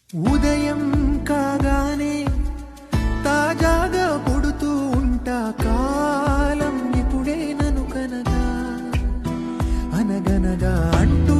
ఉదయం కాగానే తాజాగా పుడుతూ ఉంటా కాలం ఇప్పుడే నను కనగా అనగనగా అంటూ